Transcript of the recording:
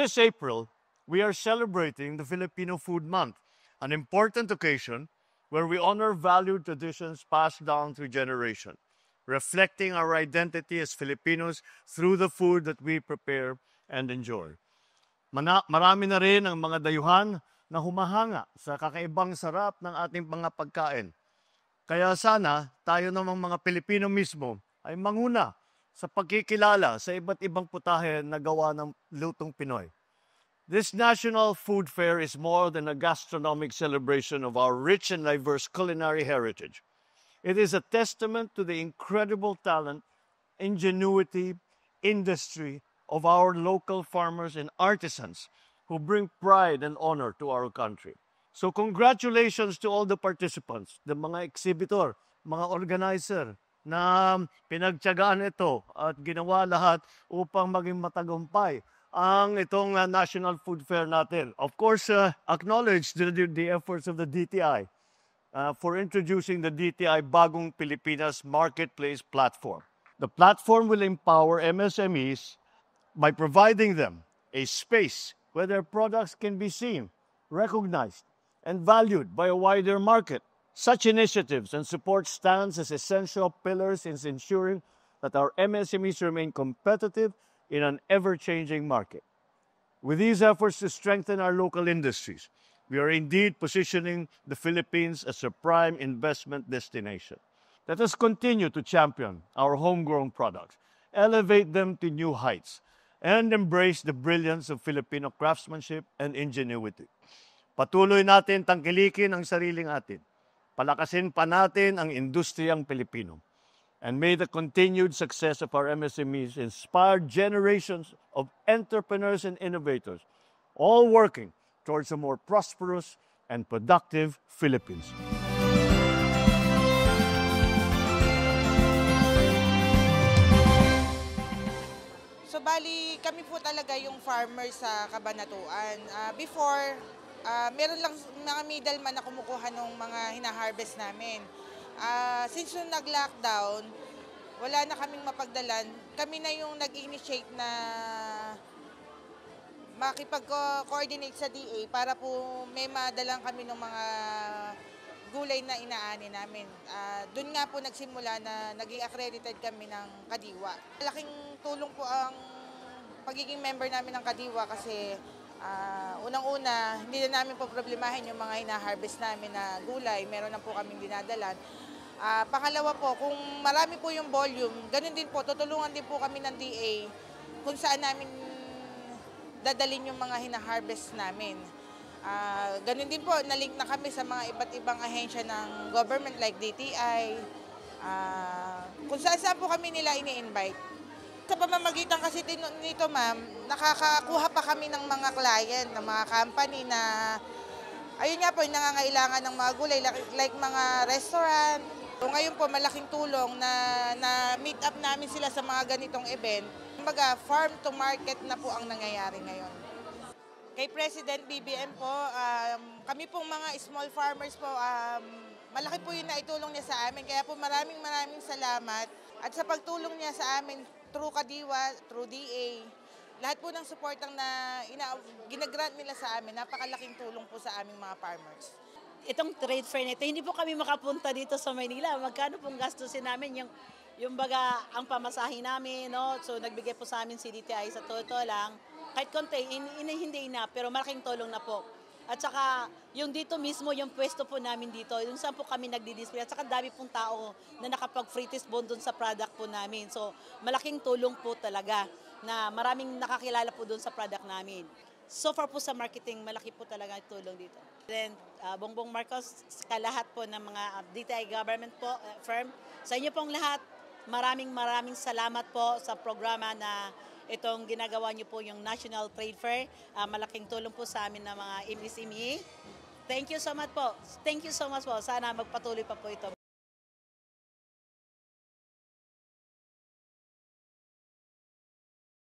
This April, we are celebrating the Filipino Food Month, an important occasion where we honor valued traditions passed down through generation, reflecting our identity as Filipinos through the food that we prepare and enjoy. Marami na rin ang mga dayuhan na humahanga sa kakaibang sarap ng ating mga pagkain. Kaya sana tayo namang mga Pilipino mismo ay manguna sa pagkikilala sa iba't ibang putahe na gawa ng lutong Pinoy. This National Food Fair is more than a gastronomic celebration of our rich and diverse culinary heritage. It is a testament to the incredible talent, ingenuity, industry of our local farmers and artisans who bring pride and honor to our country. So congratulations to all the participants, the mga exhibitor, mga organizer na pinagtiyagaan ito at ginawa lahat upang maging matagumpay ang itong National Food Fair natin. Of course, acknowledge the efforts of the DTI for introducing the DTI Bagong Pilipinas Marketplace Platform. The platform will empower MSMEs by providing them a space where their products can be seen, recognized, and valued by a wider market. Such initiatives and support stands as essential pillars in ensuring that our MSMEs remain competitive in an ever-changing market. With these efforts to strengthen our local industries, we are indeed positioning the Philippines as a prime investment destination. Let us continue to champion our homegrown products, elevate them to new heights, and embrace the brilliance of Filipino craftsmanship and ingenuity. Patuloy natin tangkilikin ang sariling atin. Palakasin pa natin ang industriyang Pilipino. And may the continued success of our MSMEs inspire generations of entrepreneurs and innovators, all working towards a more prosperous and productive Philippines. So bali, kami po talaga yung farmers sa Cabanatuan. Before, meron lang mga middleman na kumukuha ng mga hina-harvest namin. Since yung nag-lockdown, wala na kaming mapagdalan. Kami na yung nag-initiate na makipag-coordinate sa DA para po may madalang kami ng mga gulay na inaani namin. Doon nga po nagsimula na naging accredited kami ng Kadiwa. Malaking tulong po ang pagiging member namin ng Kadiwa kasi unang-una, hindi na namin po problemahin yung mga hina-harvest namin na gulay. Meron na po kaming dinadalan. Pangalawa po, kung marami po yung volume, ganun din po, tutulungan din po kami ng DA kung saan namin dadalin yung mga hina-harvest namin. Ganun din po, nalink na kami sa mga iba't ibang ahensya ng government like DTI. Kung saan po kami nila ini-invite. Sa pamamagitan kasi nito ma'am, nakakakuha pa kami ng mga client, ng mga company na ayun nga po, yung nangangailangan ng mga gulay like mga restaurant. So, ngayon po malaking tulong na meet up namin sila sa mga ganitong event. Kumbaga, farm to market na po ang nangyayari ngayon. Kay President BBM po, kami pong mga small farmers po, malaki po yung naitulong niya sa amin. Kaya po maraming salamat. At sa pagtulong niya sa amin through Kadiwa, through DA, lahat po ng supportang na ginagrant nila sa amin, napakalaking tulong po sa aming mga farmers. Itong trade fair nito, hindi po kami makapunta dito sa Maynila. Magkano pong gastusin namin yung baga ang pamasahe namin, no? So nagbigay po sa amin si DTI sa totoo lang. Kahit konti, hindi na, pero malaking tulong na po. At saka, yung dito mismo, yung pwesto po namin dito, yung saan po kami nagdi-display. At saka dami pong tao na nakapag-free test bond dun sa product po namin. So, malaking tulong po talaga na maraming nakakilala po dun sa product namin. So far po sa marketing, malaki po talaga tulong dito. Then, Bongbong Marcos, kalahat po ng mga DTI government po, firm. Sa inyo pong lahat, maraming salamat po sa programa na itong ginagawa niyo po yung National Trade Fair. Malaking tulong po sa amin ng mga MSME. Thank you so much po. Thank you so much po. Sana magpatuloy pa po ito.